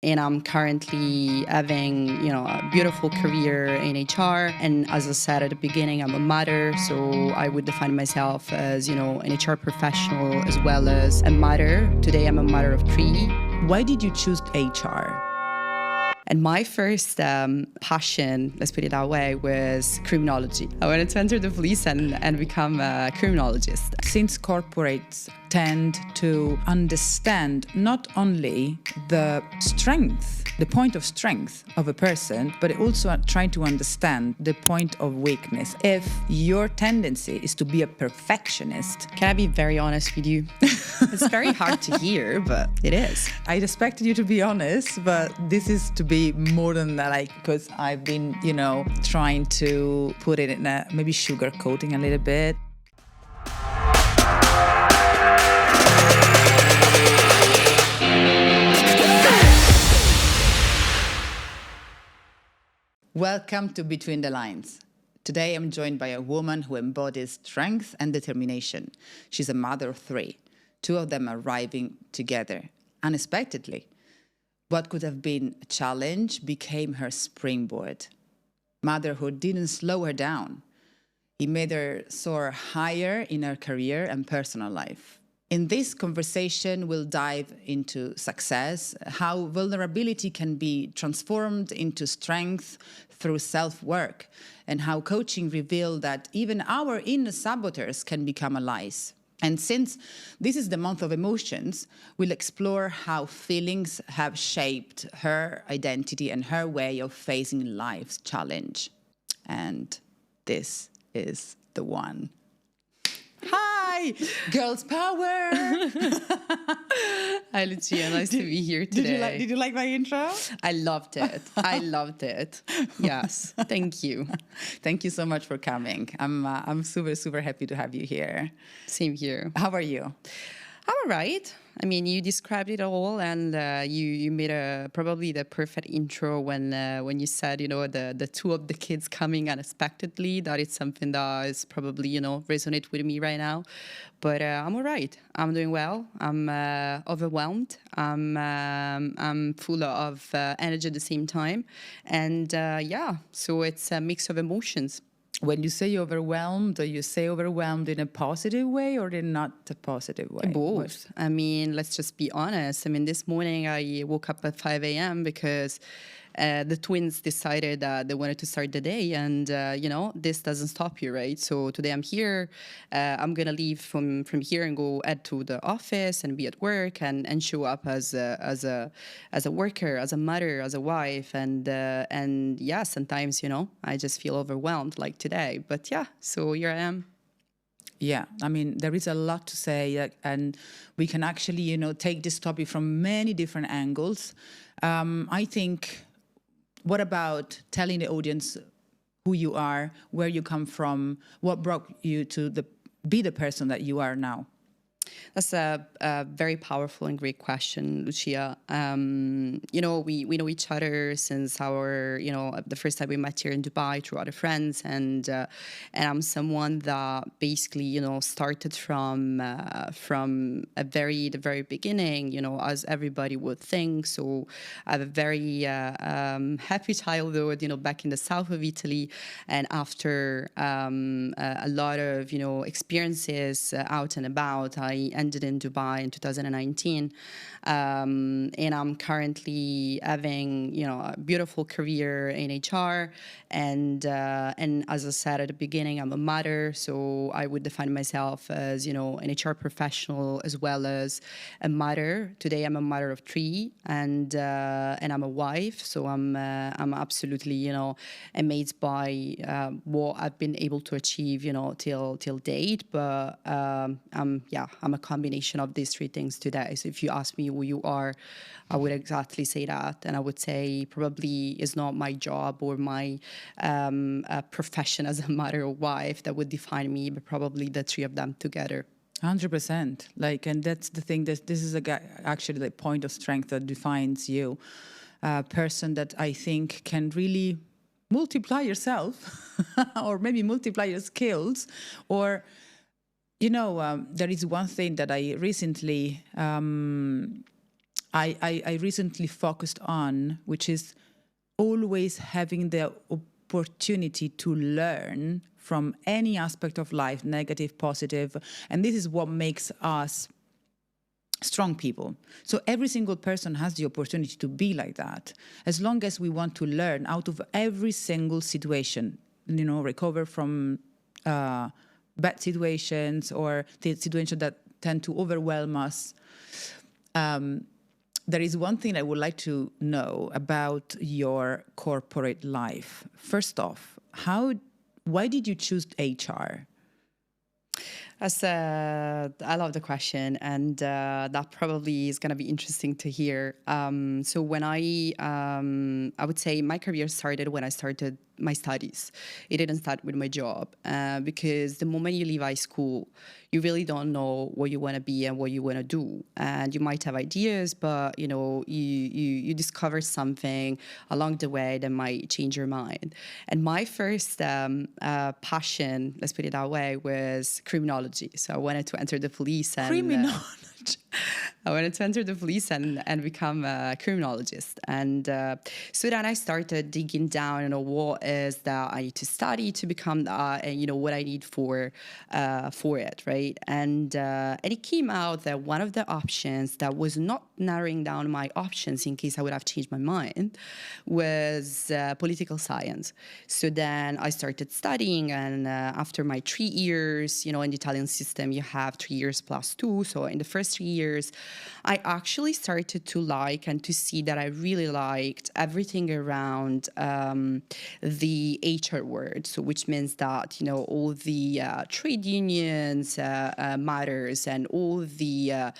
And I'm currently having, a beautiful career in HR. And as I said at the beginning, I'm a mother, so I would define myself as, an HR professional as well as a mother. Today, I'm a mother of 3. Why did you choose HR? And my first passion, let's put it that way, was criminology. I wanted to enter the police and become a criminologist. Since corporates tend to understand not only the strength, the point of strength of a person, but also trying to understand the point of weakness. If your tendency is to be a perfectionist. Can I be very honest with you? It's very hard to hear, but it is. I expected you to be honest, but this is to be more than that, because I've been, trying to put it in a maybe sugarcoating a little bit. Welcome to Between the Lines. Today I'm joined by a woman who embodies strength and determination. She's a mother of 3, 2 of them arriving together unexpectedly. What could have been a challenge became her springboard. Motherhood didn't slow her down. It made her soar higher in her career and personal life. In this conversation, we'll dive into success, how vulnerability can be transformed into strength through self-work, and how coaching revealed that even our inner saboteurs can become allies. And since this is the month of emotions, we'll explore how feelings have shaped her identity and her way of facing life's challenge. And this is the one. Hi, girls power. Hi, Lucia. Nice to be here today. Did you like my intro? I loved it. I loved it. Yes. Thank you. Thank you so much for coming. I'm super, super happy to have you here. Same here. How are you? I'm all right. I mean, you described it all, and you made probably the perfect intro when you said, the 2 of the kids coming unexpectedly. That is something that is probably, resonate with me right now. But I'm all right. I'm doing well. I'm overwhelmed. I'm full of energy at the same time. And so it's a mix of emotions. When you say overwhelmed, do you say overwhelmed in a positive way or in not a positive way? Both. I mean, let's just be honest. I mean, this morning I woke up at 5 a.m. because the twins decided that they wanted to start the day. And, this doesn't stop you, right? So today I'm here. I'm going to leave from here and go head to the office and be at work and show up as a worker, as a mother, as a wife. And yeah, sometimes, I just feel overwhelmed like today. But yeah, so here I am. Yeah, I mean, there is a lot to say, and we can actually, take this topic from many different angles. I think, what about telling the audience who you are, where you come from, what brought you to be the person that you are now? That's a very powerful and great question, Lucia. We know each other since our, the first time we met here in Dubai through other friends, and I'm someone that basically, started from the very beginning, as everybody would think. So I have a very happy childhood, back in the south of Italy, and after a lot of, experiences out and about, I ended in Dubai in 2019, and I'm currently having a beautiful career in HR, and as I said at the beginning, I'm a mother, so I would define myself as an HR professional as well as a mother. Today I'm a mother of 3, and I'm a wife, so I'm absolutely amazed by what I've been able to achieve till date, but I'm a combination of these 3 things today. So if you ask me who you are, I would exactly say that. And I would say probably it's not my job or my profession as a mother or wife that would define me, but probably the 3 of them together. 100%. And that's the thing, that this is actually the point of strength that defines you. A person that I think can really multiply yourself or maybe multiply your skills, or there is one thing that I recently I recently focused on, which is always having the opportunity to learn from any aspect of life, negative, positive. And this is what makes us strong people. So every single person has the opportunity to be like that, as long as we want to learn out of every single situation, recover from bad situations or the situations that tend to overwhelm us. There is one thing I would like to know about your corporate life. First off, why did you choose HR? I love the question, and that probably is going to be interesting to hear. So when I would say my career started when I started my studies. It didn't start with my job because the moment you leave high school, you really don't know what you want to be and what you want to do. And you might have ideas, but you discover something along the way that might change your mind. And my first passion, let's put it that way, was criminology. So I wanted to enter the police. And, criminology. I wanted to enter the police and become a criminologist. And so then I started digging down, what is that I need to study to become that, and what I need for it, right? And it came out that one of the options that was not narrowing down my options in case I would have changed my mind was political science. So then I started studying, and after my 3 years, in the Italian system, you have 3 years plus 2. So in the first 3 years, I actually started to like and to see that I really liked everything around the HR word. So which means that, all the trade unions matters and all the,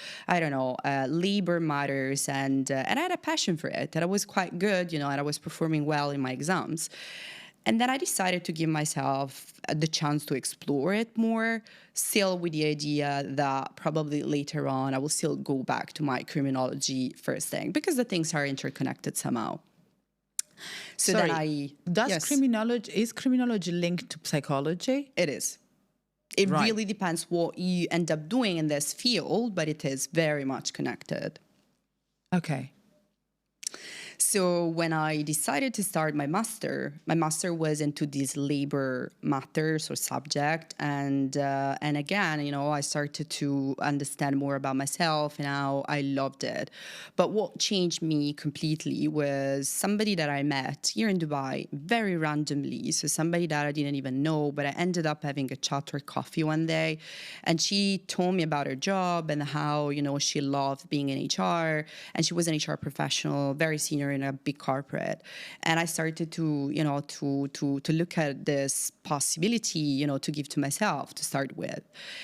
labor matters. And I had a passion for it, and I was quite good, and I was performing well in my exams. And then I decided to give myself the chance to explore it more, still with the idea that probably later on I will still go back to my criminology first thing, because the things are interconnected somehow. So Sorry, yes. Is criminology linked to psychology? It is. It really depends what you end up doing in this field, but it is very much connected. Okay. So when I decided to start my master was into this labor matters or subject, and again, I started to understand more about myself, and how I loved it. But what changed me completely was somebody that I met here in Dubai very randomly. So somebody that I didn't even know, but I ended up having a chat or coffee one day, and she told me about her job and how she loved being in HR, and she was an HR professional, very senior in a big corporate. And I started to look at this possibility, to give to myself to start with.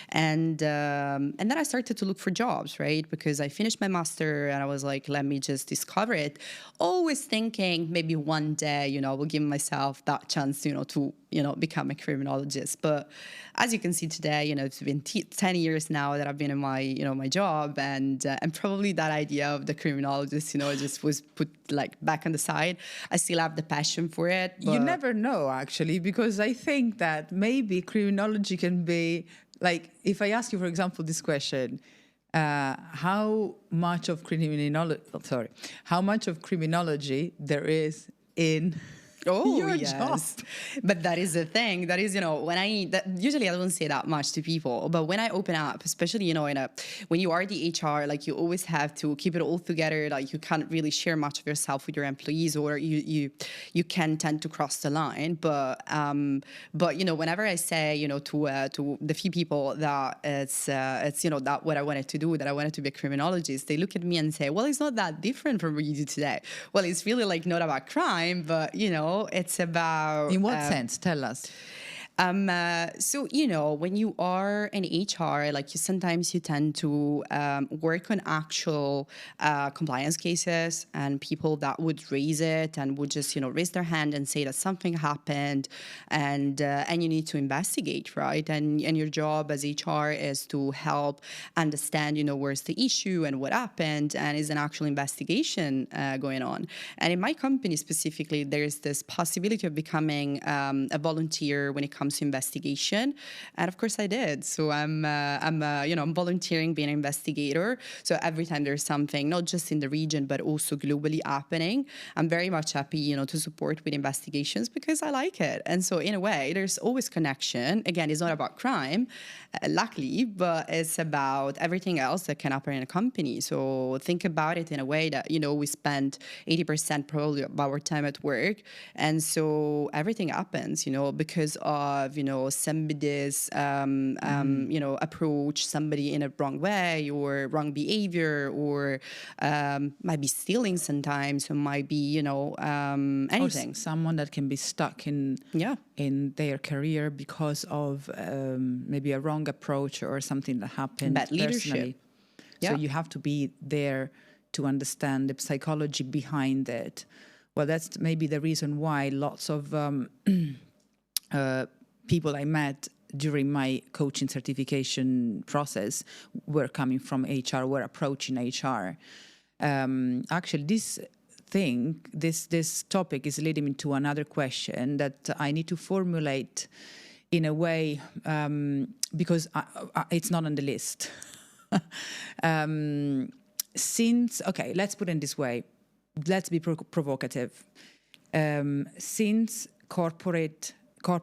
And then I started to look for jobs, right? Because I finished my master and I was like, let me just discover it. Always thinking maybe one day, I will give myself that chance, to become a criminologist. But as you can see today, it's been 10 years now that I've been in my, my job, and probably that idea of the criminologist, just was put like back on the side. I still have the passion for it. You never know, actually, because I think that maybe criminology can be like, if I ask you, for example, this question, how much of criminology there is in your job. But that is the thing. That is, usually I don't say that much to people, but when I open up, especially, when you are the HR, like you always have to keep it all together. Like you can't really share much of yourself with your employees, or you can tend to cross the line. But whenever I say, to the few people that it's that what I wanted to do, that I wanted to be a criminologist, they look at me and say, well, it's not that different from what you do today. Well, it's really like not about crime, but, it's about... In what sense? Tell us. So, when you are in HR, like sometimes you tend to work on actual compliance cases, and people that would raise it and would just, raise their hand and say that something happened, and you need to investigate, right? And your job as HR is to help understand, where's the issue and what happened, and is an actual investigation going on. And in my company specifically, there's this possibility of becoming a volunteer when it comes comes to investigation. And of course I did. So I'm volunteering being an investigator. So every time there's something, not just in the region, but also globally happening, I'm very much happy, to support with investigations because I like it. And so in a way, there's always connection. Again, it's not about crime, luckily, but it's about everything else that can happen in a company. So think about it in a way that, we spend 80% probably of our time at work. And so everything happens, because of, somebody's, approach, somebody in a wrong way or wrong behavior, or might be stealing sometimes, or might be, anything. Or someone that can be stuck in their career because of maybe a wrong approach or something that happened bad leadership. Personally. So you have to be there to understand the psychology behind it. Well, that's maybe the reason why lots of people I met during my coaching certification process were coming from HR, were approaching HR. Actually, this topic is leading me to another question that I need to formulate in a way, because it's not on the list. Let's put it this way. Let's be provocative. Since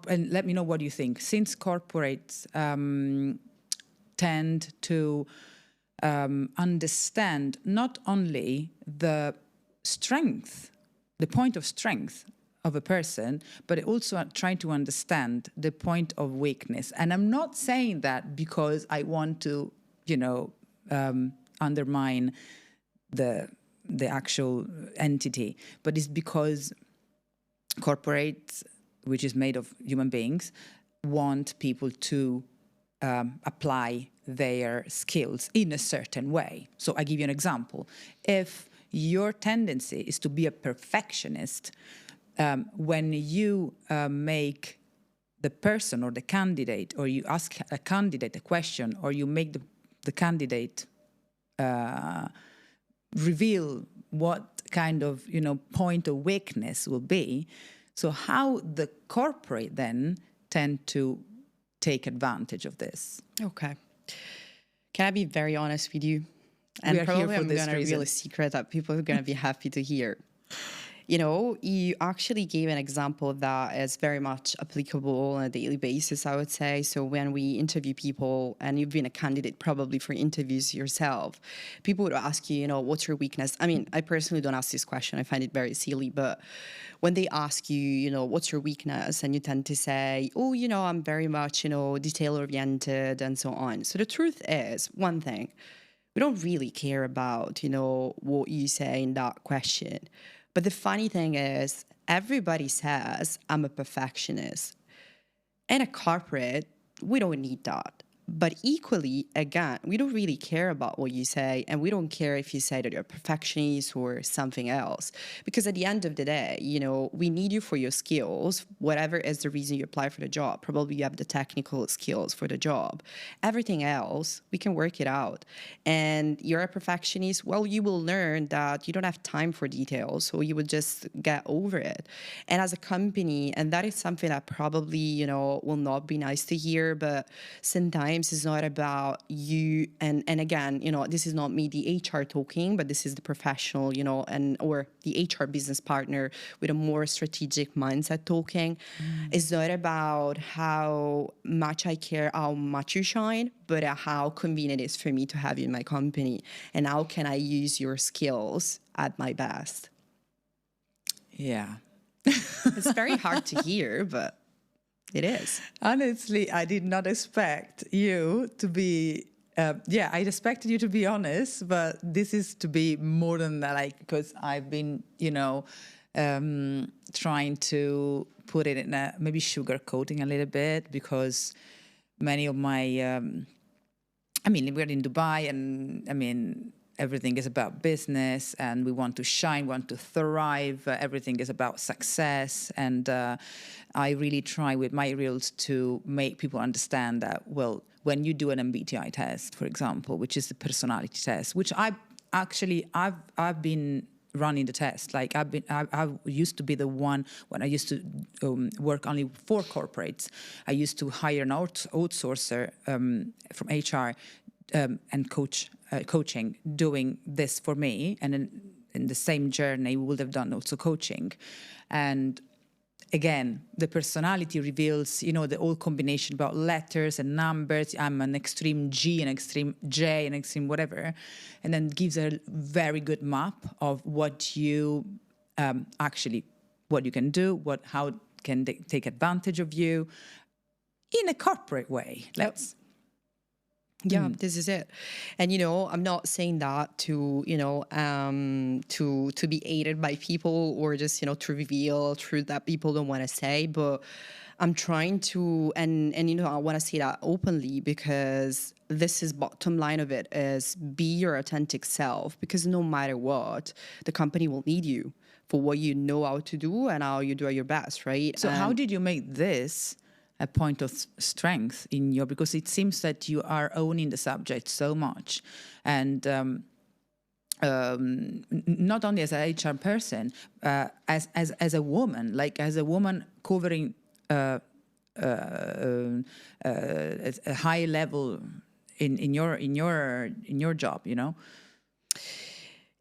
and let me know what you think. Since corporates tend to understand not only the strength, the point of strength of a person, but also trying to understand the point of weakness. And I'm not saying that because I want to, undermine the actual entity, but it's because corporates, which is made of human beings, want people to apply their skills in a certain way. So I give you an example. If your tendency is to be a perfectionist, when you make the person or the candidate, or you ask a candidate a question, or you make the candidate reveal what kind of point of weakness will be, so how the corporate then tend to take advantage of this. Okay. Can I be very honest with you? And we are probably here for I'm this going to reveal a secret that people are going to be happy to hear. You actually gave an example that is very much applicable on a daily basis, I would say. So when we interview people, and you've been a candidate probably for interviews yourself, people would ask you, what's your weakness? I mean, I personally don't ask this question. I find it very silly. But when they ask you, what's your weakness? And you tend to say, oh, I'm very much, detail-oriented and so on. So the truth is, one thing, we don't really care about, what you say in that question. But the funny thing is, everybody says, I'm a perfectionist. In a corporate, we don't need that. But equally, again, we don't really care about what you say, and we don't care if you say that you're a perfectionist or something else. Because at the end of the day, we need you for your skills, whatever is the reason you apply for the job. Probably you have the technical skills for the job. Everything else, we can work it out. And you're a perfectionist, well, you will learn that you don't have time for details, so you would just get over it. And as a company, and that is something that probably, will not be nice to hear, but sometimes it's not about you. And again, this is not me, the HR talking, but this is the professional, or the HR business partner with a more strategic mindset talking. It's not about how much I care, how much you shine, but how convenient it is for me to have you in my company. And how can I use your skills at my best? Yeah. It's very hard to hear, but it is. Honestly, I did not expect you to be, I expected you to be honest, but this is to be more than that, because I've been, trying to put it in maybe sugarcoating a little bit, because many of my, we're in Dubai, and everything is about business, and we want to shine, want to thrive. Everything is about success. And I really try with my reels to make people understand that, well, when you do an MBTI test, for example, which is the personality test, which I've been running the test. Like I used to be the one when I used to work only for corporates. I used to hire an outsourcer from HR and coaching, doing this for me, and in the same journey we would have done also coaching. And again, the personality reveals, the whole combination about letters and numbers. I'm an extreme G, an extreme J, an extreme whatever, and then gives a very good map of what you what you can do, how can they take advantage of you in a corporate way. This is it. And, I'm not saying that to, to be aided by people or just, to reveal truth that people don't want to say. But I'm trying to, and I want to say that openly, because this is bottom line of it, is be your authentic self, because no matter what, the company will need you for what you know how to do and how you do at your best, right? So how did you make this a point of strength in because it seems that you are owning the subject so much, and not only as an HR person, as a woman, as a woman covering a high level in your job,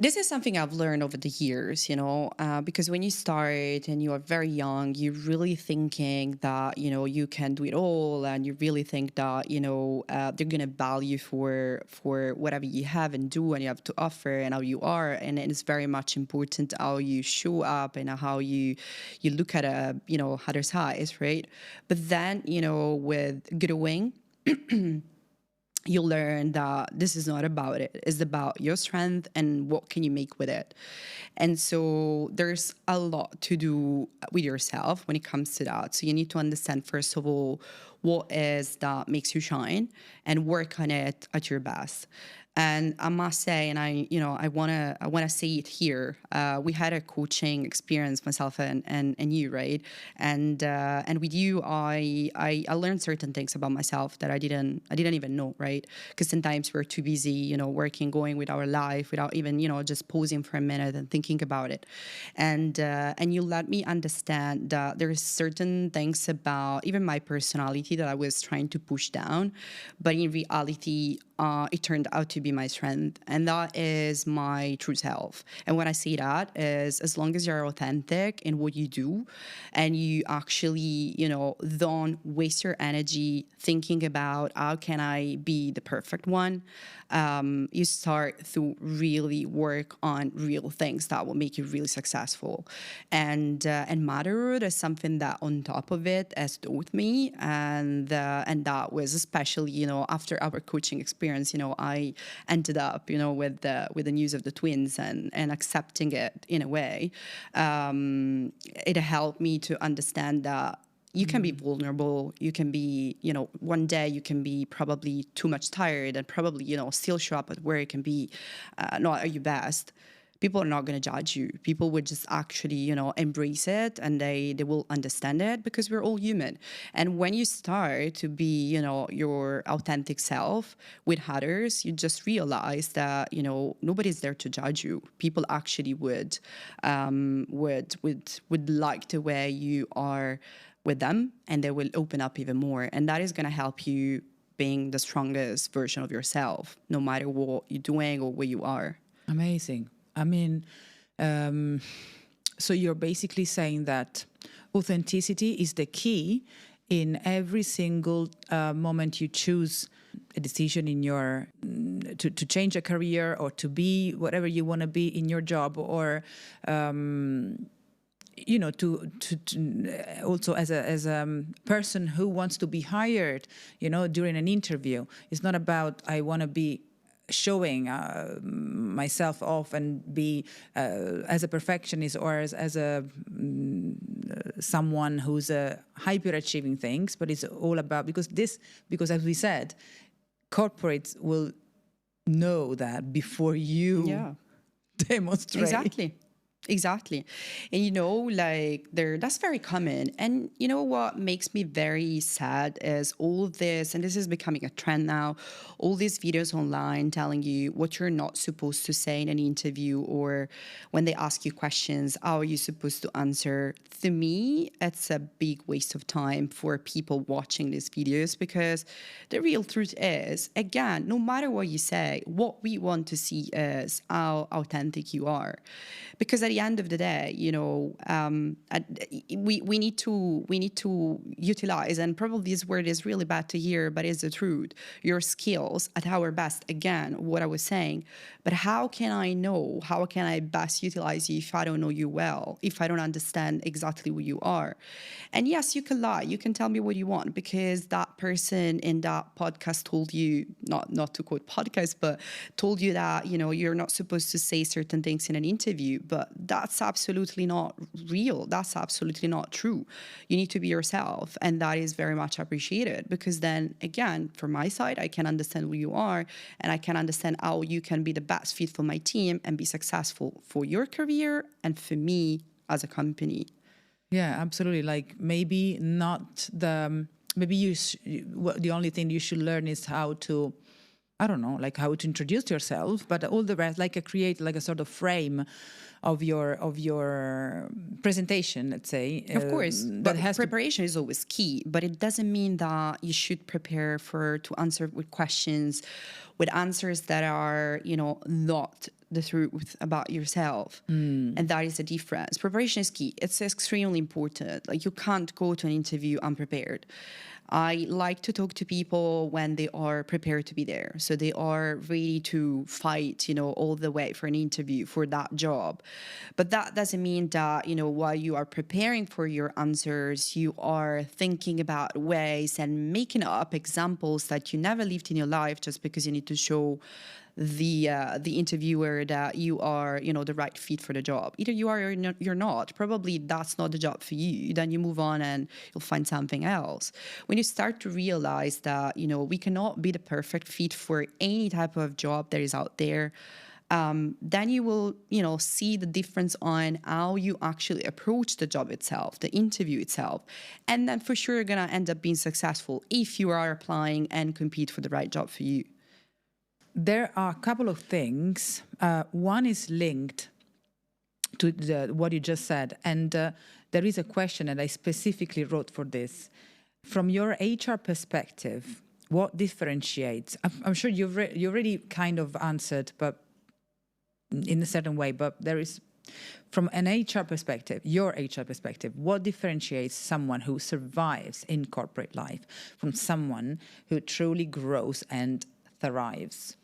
This is something I've learned over the years, because when you start and you are very young, you're really thinking that, you can do it all. And you really think that, they're going to value for whatever you have and do and you have to offer and how you are. And it's very much important how you show up and how you look at, others' eyes, right? But then, with growing, you'll learn that this is not about it. It's about your strength and what can you make with it. And so there's a lot to do with yourself when it comes to that. So you need to understand, first of all, what is that makes you shine and work on it at your best. And I must say, and I wanna say it here. We had a coaching experience, myself and you, right? And with you, I learned certain things about myself that I didn't even know, right? Because sometimes we're too busy, working, going with our life without even, just pausing for a minute and thinking about it. And you let me understand that there's certain things about even my personality that I was trying to push down, but in reality, it turned out to be my strength, and that is my true self. And when I say that is, as long as you're authentic in what you do and you actually, don't waste your energy thinking about how can I be the perfect one, you start to really work on real things that will make you really successful. And Motherhood is something that on top of it has taught me, and that was especially, after our coaching experience, I ended up, with the news of the twins and accepting it in a way. It helped me to understand that you can be vulnerable. You can be, one day you can be probably too much tired and probably, still show up at work and be not at your best. People are not going to judge you. People would just actually, embrace it, and they will understand it, because we're all human. And when you start to be, your authentic self with others, you just realize that, nobody's there to judge you. People actually would like the way you are with them, and they will open up even more. And that is going to help you being the strongest version of yourself, no matter what you're doing or where you are. Amazing. I mean, so you're basically saying that authenticity is the key in every single moment you choose a decision in your to change a career or to be whatever you want to be in your job, or to also as a person who wants to be hired, during an interview. It's not about I want to be showing myself off and be as a perfectionist or as a someone who's hyper achieving things, but it's all about because as we said, corporates will know that before you demonstrate. Exactly. And you know, like that's very common. And you know what makes me very sad is all this, and this is becoming a trend now, all these videos online telling you what you're not supposed to say in an interview, or when they ask you questions, how are you supposed to answer? To me, it's a big waste of time for people watching these videos, because the real truth is, again, no matter what you say, what we want to see is how authentic you are. Because at the end of the day, you know, we need to utilize, and probably this word is really bad to hear, but it's the truth, your skills at our best. Again, what I was saying, but how can I know? How can I best utilize you if I don't know you well? If I don't understand exactly who you are? And yes, you can lie. You can tell me what you want, because that person in that podcast told you, not to quote podcast, but told you that, you know, you're not supposed to say certain things in an interview. But that's absolutely not real. That's absolutely not true. You need to be yourself, and that is very much appreciated, because then again, from my side, I can understand who you are, and I can understand how you can be the best fit for my team and be successful for your career and for me as a company. Yeah, absolutely. Like maybe not the, maybe the only thing you should learn is how to, I don't know, like how to introduce yourself, but all the rest, like create like a sort of frame of your presentation, let's say. Of course, That but has to. preparation is always key. But it doesn't mean that you should prepare to answer with questions, with answers that are, you know, not the truth about yourself. And that is the difference. Preparation is key. It's extremely important. Like, you can't go to an interview unprepared. I like to talk to people when they are prepared to be there. So they are ready to fight, you know, all the way for an interview, for that job. But that doesn't mean that, you know, while you are preparing for your answers, you are thinking about ways and making up examples that you never lived in your life, just because you need to show the interviewer that you are, you know, the right fit for the job. Either you are or you're not. Probably that's not the job for you. Then you move on and you'll find something else. When you start to realize that, you know, we cannot be the perfect fit for any type of job that is out there, then you will, you know, see the difference on how you actually approach the job itself, the interview itself. And then for sure you're going to end up being successful if you are applying and compete for the right job for you. There are a couple of things. One is linked to what you just said, and there is a question, and I specifically wrote for this. From your HR perspective, what differentiates? I'm sure you already kind of answered, but in a certain way. But there is, from an HR perspective, your HR perspective, what differentiates someone who survives in corporate life from someone who truly grows and thrives?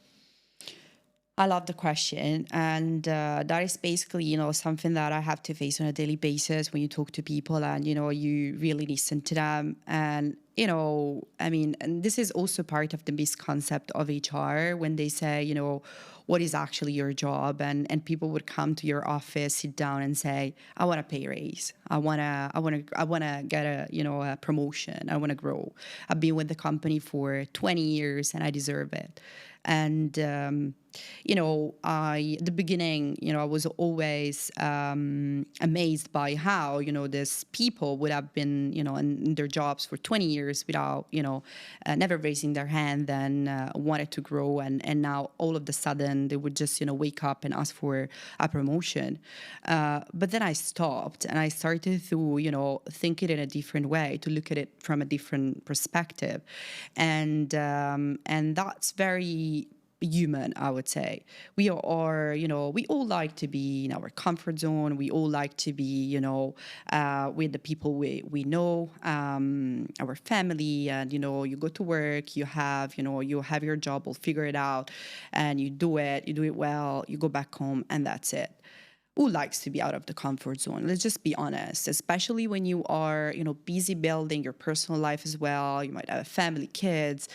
I love the question. And that is basically, you know, something that I have to face on a daily basis when you talk to people and, you know, you really listen to them. And, you know, I mean, and this is also part of the misconcept of HR when they say, you know, what is actually your job? And people would come to your office, sit down and say, I want a pay raise. I want to get a, you know, a promotion. I want to grow. I've been with the company for 20 years and I deserve it. And, you know, at the beginning, you know, I was always amazed by how, you know, these people would have been, you know, in their jobs for 20 years without, you know, never raising their hand and wanted to grow. And now all of a sudden they would just, you know, wake up and ask for a promotion. But then I stopped and I started to, you know, think it in a different way, to look at it from a different perspective. And that's very human, I would say. We are, you know, we all like to be in our comfort zone. We all like to be, you know, with the people we know, our family, and, you know, you go to work, you have your job, we'll figure it out, and you do it well, you go back home, and that's it. Who likes to be out of the comfort zone? Let's just be honest, especially when you are, you know, busy building your personal life as well. You might have a family, kids.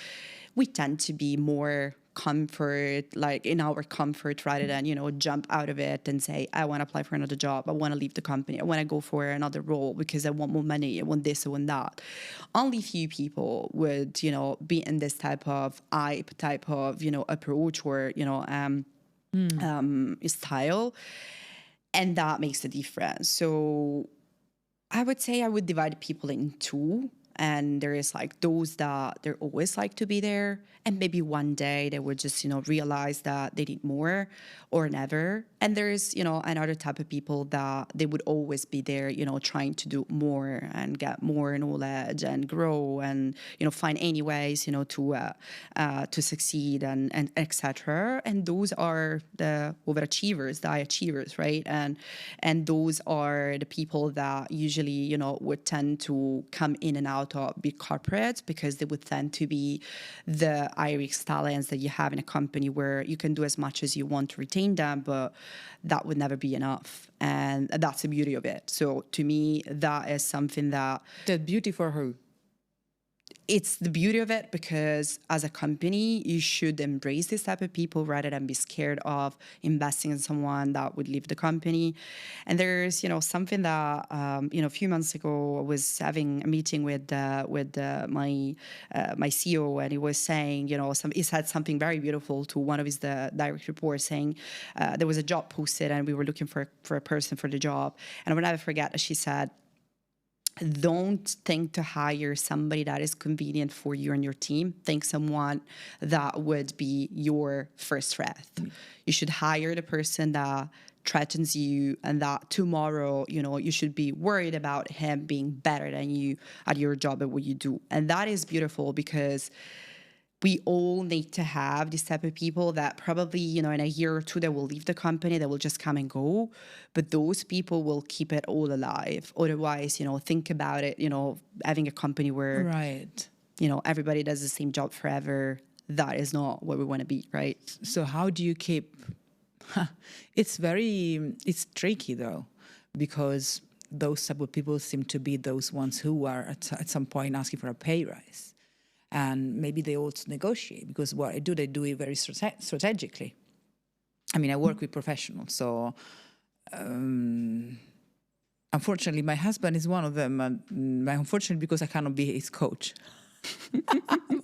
We tend to be more comfort, like in our comfort, rather than, you know, jump out of it and say, I want to apply for another job. I want to leave the company. I want to go for another role because I want more money. I want this, I want that. Only few people would, you know, be in this type of you know, approach or, you know, style. And that makes the difference. So I would say I would divide people in two. And there is like those that they're always like to be there. And maybe one day they would just, realize that they need more or never. And there's, another type of people that they would always be there, trying to do more and get more knowledge and grow and, find any ways, to succeed and etc. And those are the overachievers, the high achievers, right? And those are the people that usually, would tend to come in and out of big corporates because they would tend to be the Irish talents that you have in a company where you can do as much as you want to retain them, but that would never be enough. And that's the beauty of it. So to me, that is something that... The beauty for who? It's the beauty of it because as a company, you should embrace this type of people rather than be scared of investing in someone that would leave the company. And there's, something that, a few months ago, I was having a meeting with my CEO, and he was saying, he said something very beautiful to one of his direct reports, saying there was a job posted and we were looking for a person for the job. And I will never forget that she said, don't think to hire somebody that is convenient for you and your team. Think someone that would be your first threat. You should hire the person that threatens you and that tomorrow, you should be worried about him being better than you at your job at what you do. And that is beautiful because we all need to have this type of people that probably, in a year or two, they will leave the company, they will just come and go. But those people will keep it all alive. Otherwise, think about it, having a company where, right, everybody does the same job forever. That is not what we want to be, right? So how do you keep... It's tricky, though, because those type of people seem to be those ones who are at some point asking for a pay rise. And maybe they also negotiate, because what I do, they do it very strategically. I mean, I work with professionals, so unfortunately, my husband is one of them. Unfortunately, because I cannot be his coach.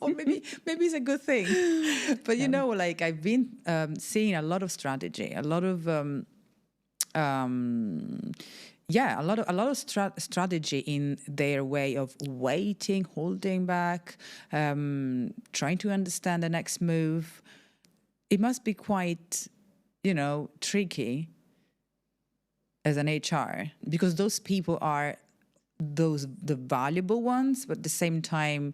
Or maybe it's a good thing. But I've been seeing a lot of strategy, a lot of strategy in their way of waiting, holding back, trying to understand the next move. It must be quite, tricky as an HR, because those people are the valuable ones, but at the same time,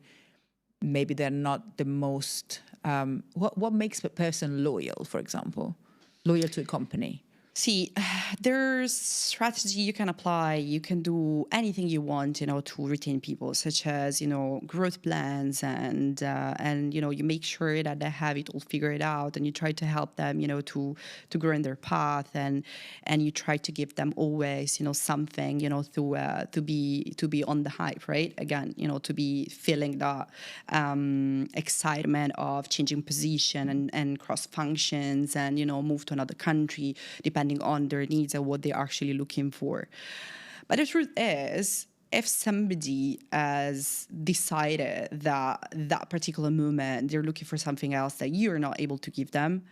maybe they're not the most... What makes a person loyal, for example? Loyal to a company? See, there's strategy you can apply. You can do anything you want, to retain people, such as, growth plans and you make sure that they have it all figured out, and you try to help them, to grow in their path, and you try to give them always, something, to be on the hype, right? Again, to be feeling that excitement of changing position and cross functions and, move to another country, depending on their needs and what they're actually looking for. But the truth is, if somebody has decided that particular moment they're looking for something else that you're not able to give them,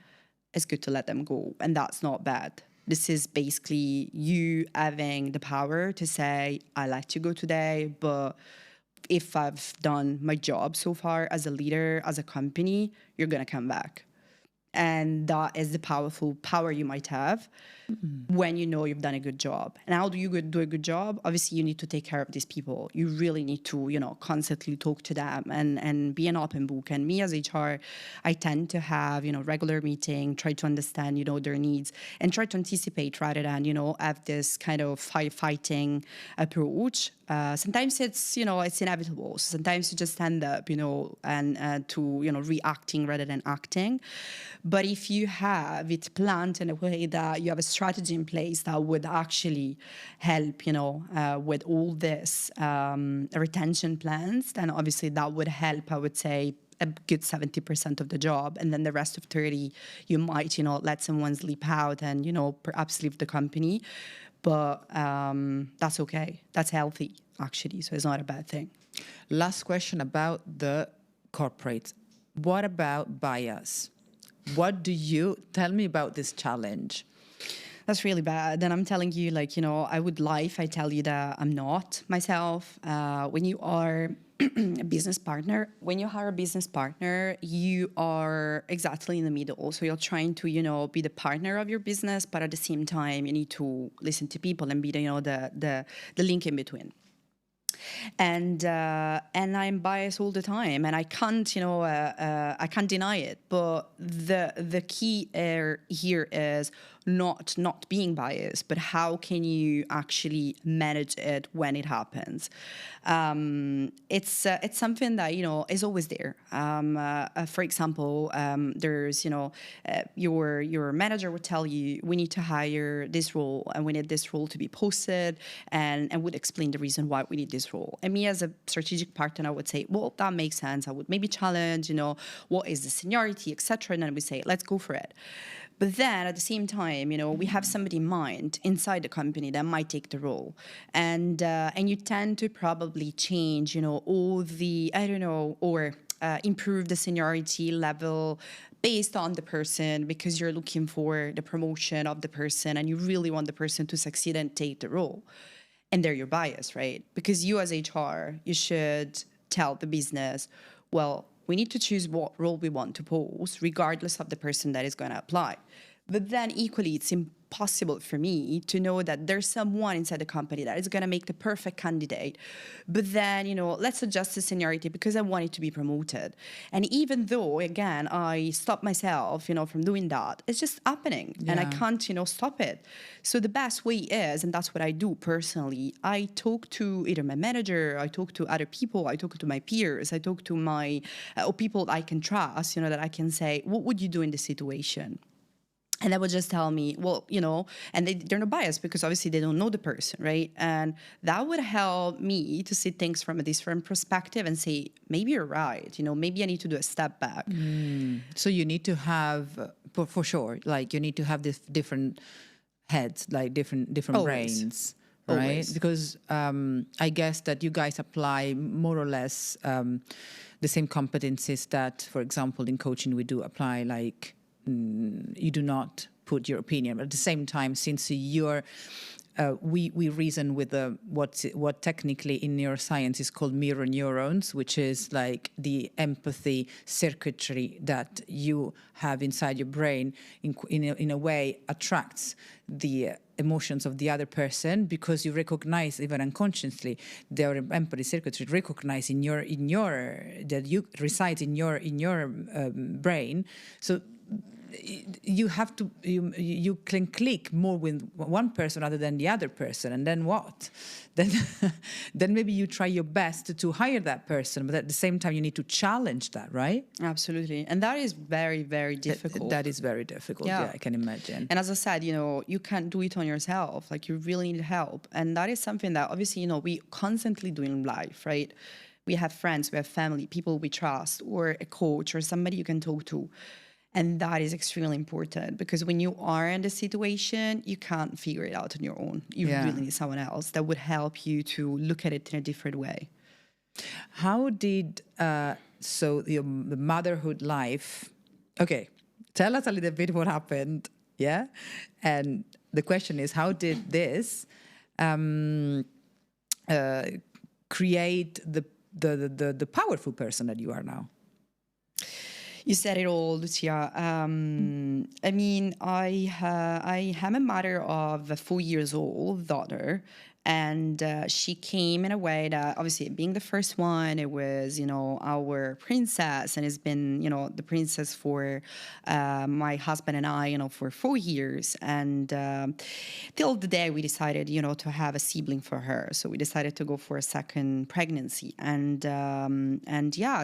it's good to let them go. And that's not bad. This is basically you having the power to say, I let you go today, but if I've done my job so far as a leader, as a company, you're going to come back. And that is the powerful power you might have when you've done a good job. And how do you do a good job? Obviously, you need to take care of these people. You really need to, constantly talk to them and be an open book. And me as HR, I tend to have, regular meeting, try to understand, their needs and try to anticipate rather than, have this kind of firefighting approach. Sometimes it's, it's inevitable. So sometimes you just end up, reacting rather than acting. But if you have it planned in a way that you have a strategy in place that would actually help, with all this retention plans, then obviously that would help, I would say, a good 70% of the job. And then the rest of 30, you might, let someone sleep out and, perhaps leave the company. But that's okay. That's healthy, actually. So it's not a bad thing. Last question about the corporate. What about bias? What do you tell me about this challenge? That's really bad. And I'm telling you, like, I would lie if I tell you that I'm not myself. When you are a business partner, you are exactly in the middle. So you're trying to, be the partner of your business, but at the same time, you need to listen to people and be the, the link in between. And I'm biased all the time, and I can't I can't deny it. But the key here is not being biased, but how can you actually manage it when it happens? It's something that is always there. For example, there's your manager would tell you, we need to hire this role and we need this role to be posted, and would explain the reason why we need this role. And me as a strategic partner, I would say, well, that makes sense. I would maybe challenge, what is the seniority, etc. And then we say, let's go for it. But then at the same time, we have somebody in mind inside the company that might take the role, and you tend to probably change, all the or improve the seniority level based on the person, because you're looking for the promotion of the person and you really want the person to succeed and take the role. And they're your bias, right? Because you as HR, you should tell the business, well, we need to choose what role we want to post, regardless of the person that is going to apply. But then equally, it's impossible for me to know that there's someone inside the company that is going to make the perfect candidate. But then, let's adjust the seniority because I want it to be promoted. And even though, again, I stop myself, from doing that, it's just happening. Yeah. And I can't, stop it. So the best way is, and that's what I do personally, I talk to either my manager, I talk to other people, I talk to my peers, I talk to my, or people I can trust, that I can say, what would you do in this situation? And they would just tell me, well, and they're not biased because obviously they don't know the person, right? And that would help me to see things from a different perspective and say, maybe you're right, maybe I need to do a step back. So you need to have, for sure, like you need to have this different heads, like different Always. Brains. Right? Always. Because I guess that you guys apply more or less the same competencies that, for example, in coaching we do apply, like you do not put your opinion. But at the same time, since you're, we reason with what technically in neuroscience is called mirror neurons, which is like the empathy circuitry that you have inside your brain in a way attracts the emotions of the other person, because you recognize, even unconsciously, their empathy circuitry recognize in your that you resides in your brain. So you have to you can click more with one person rather than the other person, and then what? Then maybe you try your best to hire that person, but at the same time you need to challenge that, right? Absolutely. And that is very, very difficult. That is very difficult. Yeah, I can imagine. And as I said, you can't do it on yourself. Like, you really need help. And that is something that obviously, we constantly do in life, right? We have friends, we have family, people we trust, or a coach or somebody you can talk to. And that is extremely important, because when you are in the situation, you can't figure it out on your own. You really need someone else that would help you to look at it in a different way. How did, the motherhood life, okay, tell us a little bit what happened, yeah? And the question is, how did this create the powerful person that you are now? You said it all, Lucia. I mean, I am a mother of a 4-year-old daughter, and she came in a way that, obviously, being the first one, it was, our princess, and it's been, the princess for my husband and I, for 4 years. And till the day we decided, to have a sibling for her. So we decided to go for a second pregnancy. And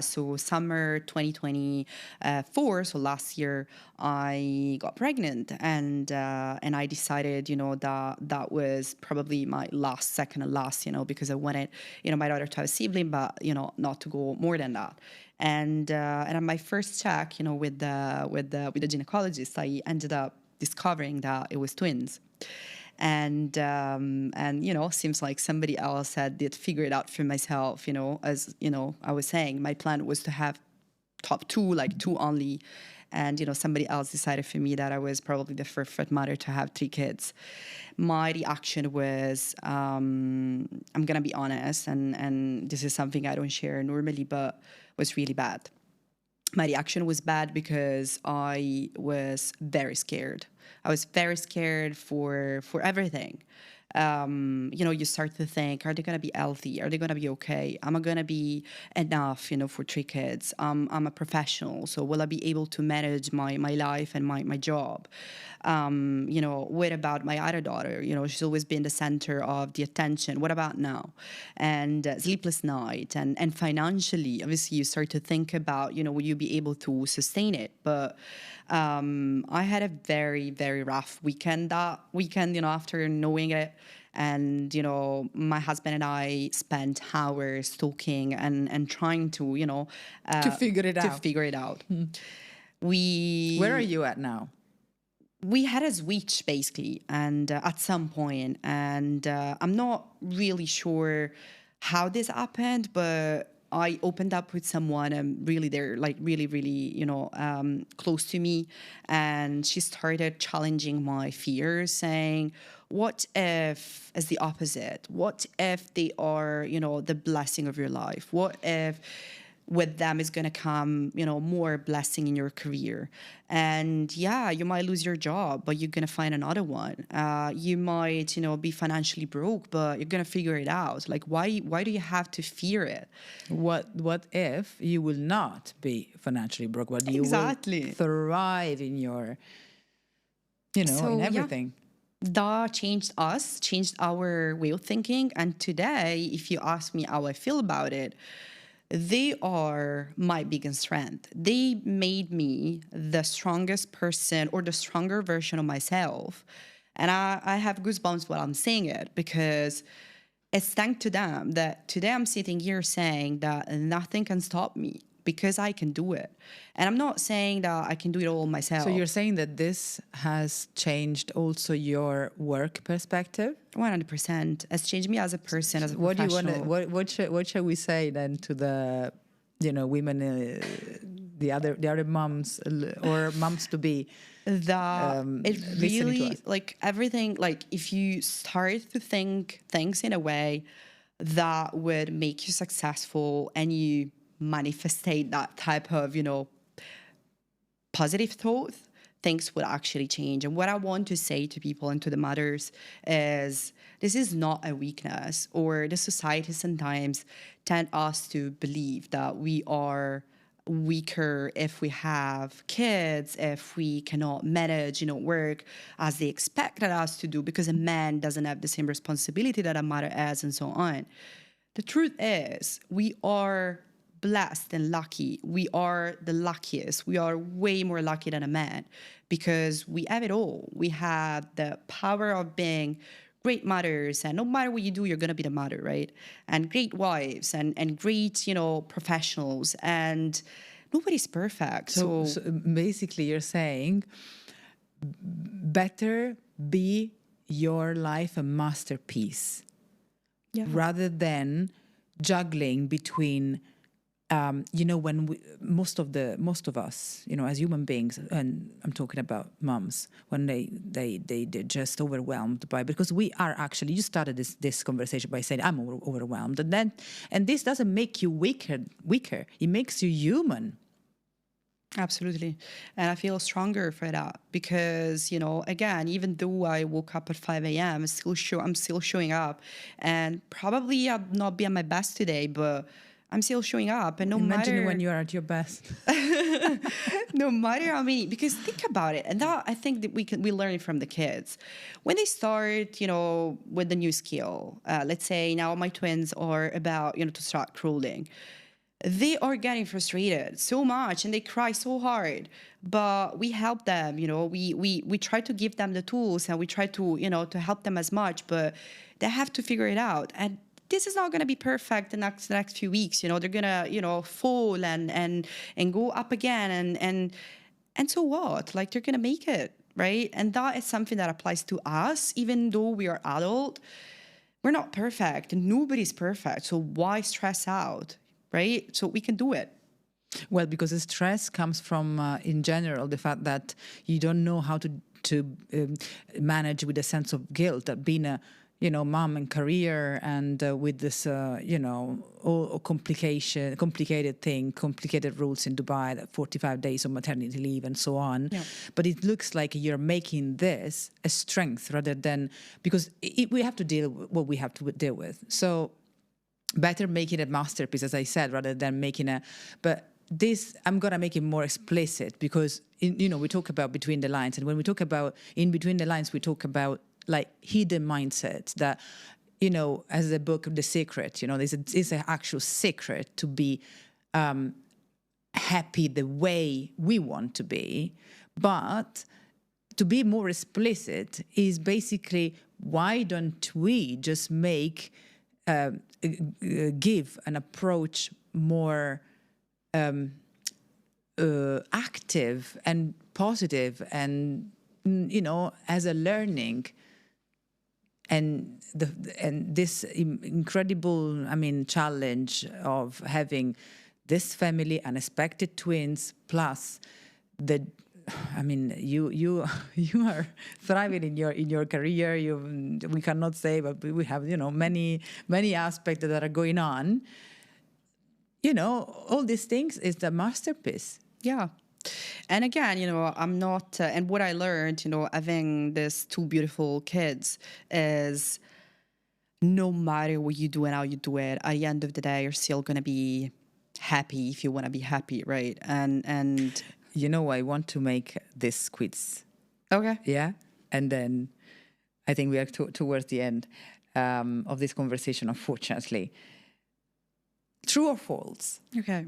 so summer 2024, so last year, I got pregnant, and I decided, that was probably my second and last, because I wanted, my daughter to have a sibling, but, not to go more than that. And on my first check, with the gynecologist, I ended up discovering that it was twins. And seems like somebody else did figure it out for myself, as, I was saying, my plan was to have top two, like two only. and, somebody else decided for me that I was probably the perfect mother to have 3 kids, my reaction was, I'm going to be honest, and this is something I don't share normally, but was really bad. My reaction was bad because I was very scared. I was very scared for everything. You start to think, are they going to be healthy? Are they going to be okay? Am I going to be enough, for 3 kids? I'm a professional, so will I be able to manage my life and my job? What about my other daughter? She's always been the center of the attention. What about now? And sleepless night and financially, obviously you start to think about, will you be able to sustain it? But I had a very, very rough weekend that weekend, after knowing it. And, my husband and I spent hours talking and trying to, To figure it out. figure it out. Where are you at now? We had a switch basically, and at some point, and I'm not really sure how this happened, but I opened up with someone really they're like really, really, close to me, and she started challenging my fears, saying, what if it's the opposite? What if they are, the blessing of your life? What if with them is going to come, more blessing in your career? And yeah, you might lose your job, but you're going to find another one. You might, be financially broke, but you're going to figure it out. Like, why do you have to fear it? What if you will not be financially broke, but you Exactly. will thrive in your, in everything? Yeah. That changed us, changed our way of thinking. And today, if you ask me how I feel about it, they are my biggest strength. They made me the strongest person or the stronger version of myself. And I have goosebumps while I'm saying it, because it's thanks to them that today I'm sitting here saying that nothing can stop me because I can do it. And I'm not saying that I can do it all myself. So you're saying that this has changed also your work perspective? 100%. It's changed me as a person, as a What do you professional. want to? What shall we say then to the, women, the other moms or moms to be? That it listening to really, us? like everything, like if you start to think things in a way that would make you successful and you manifestate that type of, positive thought, things would actually change. And what I want to say to people and to the mothers is, this is not a weakness, or the society sometimes tend us to believe that we are weaker if we have kids, if we cannot manage, work as they expected us to do, because a man doesn't have the same responsibility that a mother has, and so on. The truth is, we are blessed and lucky. We are the luckiest. We are way more lucky than a man, because we have it all. We have the power of being great mothers, and no matter what you do, you're going to be the mother, right? And great wives and great, professionals, and nobody's perfect. So basically you're saying better be your life a masterpiece, rather than juggling between when most of us, as human beings, and I'm talking about moms, when they're just overwhelmed by, because we are actually, you started this conversation by saying I'm overwhelmed, and this doesn't make you weaker. It makes you human. Absolutely. And I feel stronger for that because, again, even though I woke up at 5 a.m., I'm still showing up, and probably I'll not be at my best today, but I'm still showing up. And Imagine when you're at your best. No matter how many, because think about it. And that, I think that we learn it from the kids. When they start, with the new skill, let's say now my twins are about, to start crawling. They are getting frustrated so much and they cry so hard, but we help them, we try to give them the tools, and we try to, to help them as much, but they have to figure it out. And this is not going to be perfect the next few weeks. They're going to, fall and go up again. And so what? Like, they're going to make it, right? And that is something that applies to us, even though we are adult. We're not perfect. Nobody's perfect. So why stress out? Right? So we can do it. Well, because the stress comes from, in general, the fact that you don't know how to manage with a sense of guilt that being a mom and career and with this all complicated thing, complicated rules in Dubai, that 45 days of maternity leave and so on. Yeah. But it looks like you're making this a strength rather than, because we have to deal with what we have to deal with. So better make it a masterpiece, as I said, rather than making but this, I'm going to make it more explicit, because, we talk about between the lines. And when we talk about in between the lines, we talk about like hidden mindsets that, as the book, The Secret, there's an actual secret to be happy the way we want to be. But to be more explicit is basically, why don't we just give an approach more active and positive and, as a learning. And this incredible, challenge of having this family, unexpected twins, plus you are thriving in your career. We cannot say, but we have many aspects that are going on. All these things is the masterpiece. Yeah. And again, I'm not, and what I learned, having these two beautiful kids is, no matter what you do and how you do it, at the end of the day, you're still going to be happy if you want to be happy, right? And I want to make this quiz. Okay. Yeah. And then I think we are towards the end of this conversation, unfortunately. True or false? Okay.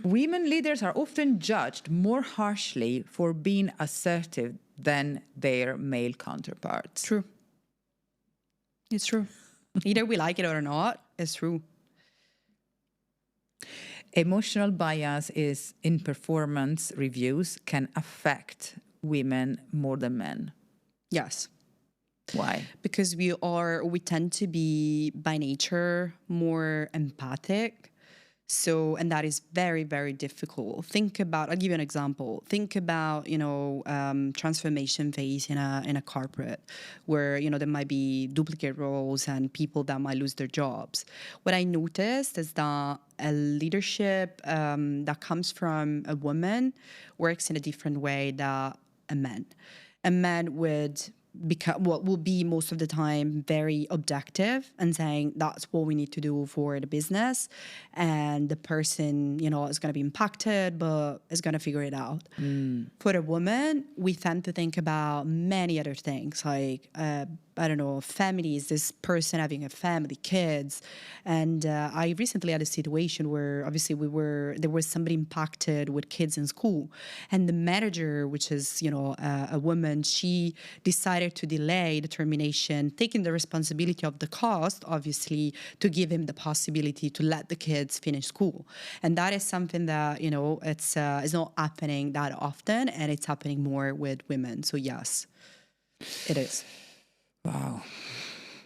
Women leaders are often judged more harshly for being assertive than their male counterparts. True. It's true. Either we like it or not, it's true. Emotional bias in performance reviews can affect women more than men. Yes. Why? Because we tend to be by nature more empathic. So, and that is very, very difficult. I'll give you an example. Think about, transformation phase in a corporate where, there might be duplicate roles and people that might lose their jobs. What I noticed is that a leadership that comes from a woman works in a different way than a man. A man will be most of the time very objective and saying that's what we need to do for the business, and the person is going to be impacted but is going to figure it out. For a woman, we tend to think about many other things, like families, this person having a family, kids. And I recently had a situation where obviously there was somebody impacted with kids in school, and the manager, which is a woman, she decided to delay the termination, taking the responsibility of the cost, obviously, to give him the possibility to let the kids finish school. And that is something that it's not happening that often, and it's happening more with women. So yes, it is. Wow,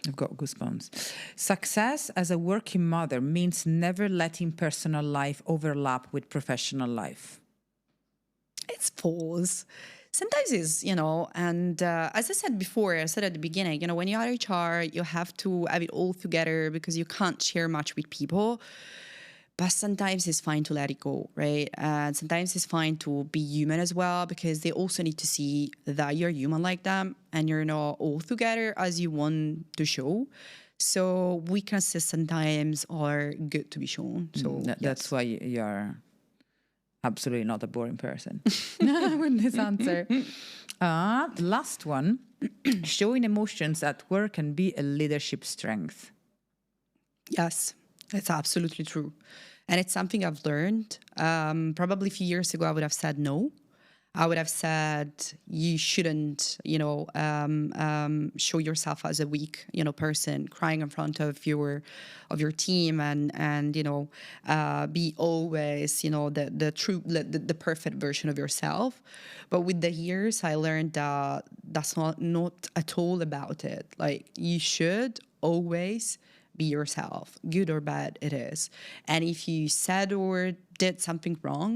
I've got goosebumps. Success as a working mother means never letting personal life overlap with professional life. It's false. Sometimes it's, and as I said before, I said at the beginning, when you're at HR, you have to have it all together because you can't share much with people. But sometimes it's fine to let it go, right? And sometimes it's fine to be human as well, because they also need to see that you're human like them and you're not all together as you want to show. So weaknesses sometimes are good to be shown. So that's why you're absolutely not a boring person with this answer. Last one, showing emotions at work can be a leadership strength. Yes, it's absolutely true. And it's something I've learned. Probably a few years ago, I would have said no. I would have said you shouldn't, show yourself as a weak, person crying in front of your team and be always, the perfect version of yourself. But with the years, I learned that that's not at all about it. Like, you should always be yourself, good or bad it is. And if you said or did something wrong,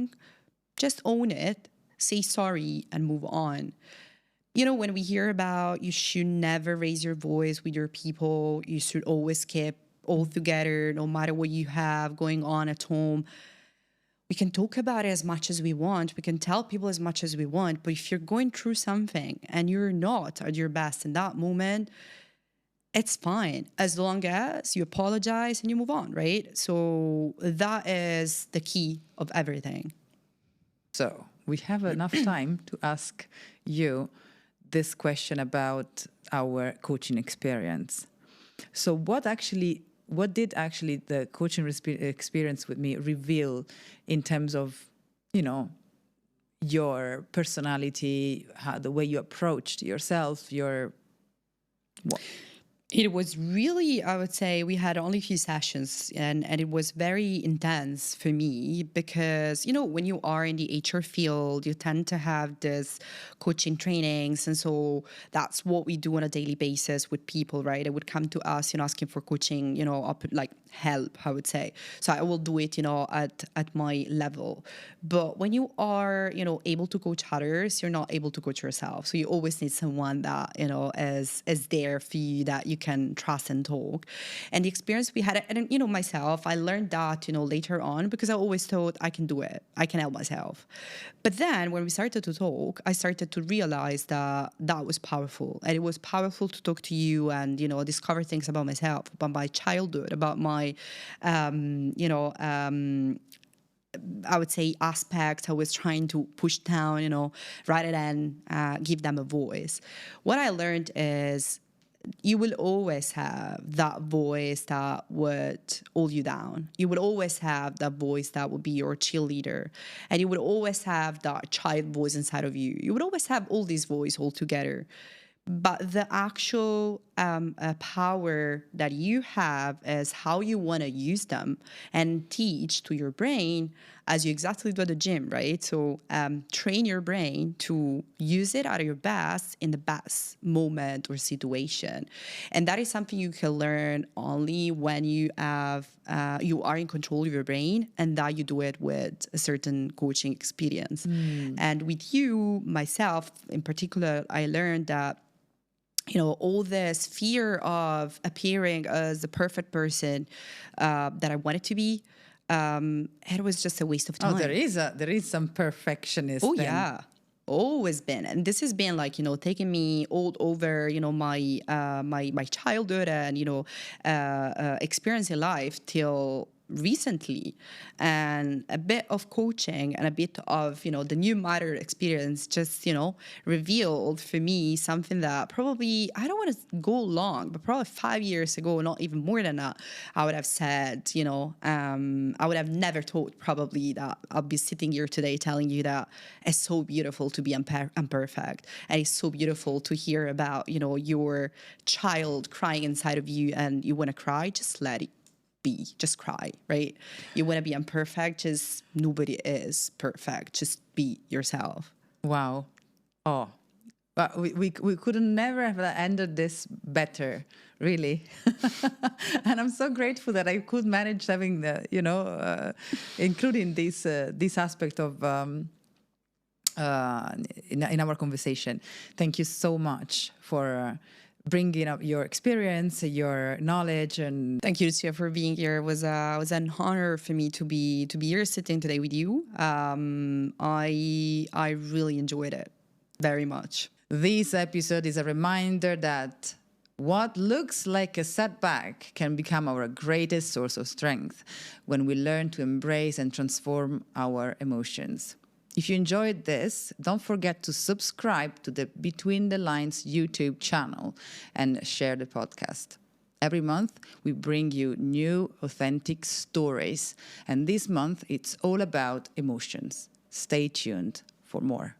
just own it, say sorry, and move on. You know, when we hear about you should never raise your voice with your people, you should always keep all together, no matter what you have going on at home. We can talk about it as much as we want. We can tell people as much as we want. But if you're going through something and you're not at your best in that moment, it's fine as long as you apologize and you move on, right? So that is the key of everything. So we have enough time to ask you this question about our coaching experience. So what did actually the coaching experience with me reveal in terms of, your personality, the way you approached yourself, what? It was really, I would say, we had only a few sessions and it was very intense for me because, when you are in the HR field, you tend to have this coaching trainings. And so that's what we do on a daily basis with people, right? They would come to us, asking for coaching, like help, I would say. So I will do it, at my level. But when you are, able to coach others, you're not able to coach yourself. So you always need someone that, is there for you, that you can trust and talk. And the experience we had, and myself, I learned that, later on, because I always thought I can do it. I can help myself. But then when we started to talk, I started to realize that was powerful. And it was powerful to talk to you and, discover things about myself, about my childhood, about my, I would say aspects I was trying to push down, rather than give them a voice. What I learned is you will always have that voice that would hold you down. You would always have that voice that would be your cheerleader. And you would always have that child voice inside of you. You would always have all these voices all together. But the actual power that you have is how you want to use them and teach to your brain, as you exactly do at the gym, right? So train your brain to use it at your best in the best moment or situation. And that is something you can learn only when you have you are in control of your brain, and that you do it with a certain coaching experience. And with you, myself in particular, I learned that all this fear of appearing as the perfect person that I wanted to be, it was just a waste of time. Oh, there is some perfectionist. Oh, yeah. Always been. And this has been like, taking me all over, my my childhood and, experience in life till recently. And a bit of coaching and a bit of, the new mother experience just, revealed for me something that probably, I don't want to go long, but probably 5 years ago, not even more than that, I would have said, I would have never thought probably that I'll be sitting here today telling you that it's so beautiful to be imperfect. And it's so beautiful to hear about, your child crying inside of you and you want to cry, just let it be, just cry, right? You want to be imperfect, just nobody is perfect, just be yourself. Wow. Oh, but we couldn't never have ended this better, really. And I'm so grateful that I could manage having the including this aspect of in our conversation. Thank you so much for bringing up your experience, your knowledge, and thank you, Lucia, for being here. It was an honor for me to be here sitting today with you. I really enjoyed it very much. This episode is a reminder that what looks like a setback can become our greatest source of strength when we learn to embrace and transform our emotions. If you enjoyed this, don't forget to subscribe to the Between the Lines YouTube channel and share the podcast. Every month, we bring you new, authentic stories. And this month, it's all about emotions. Stay tuned for more.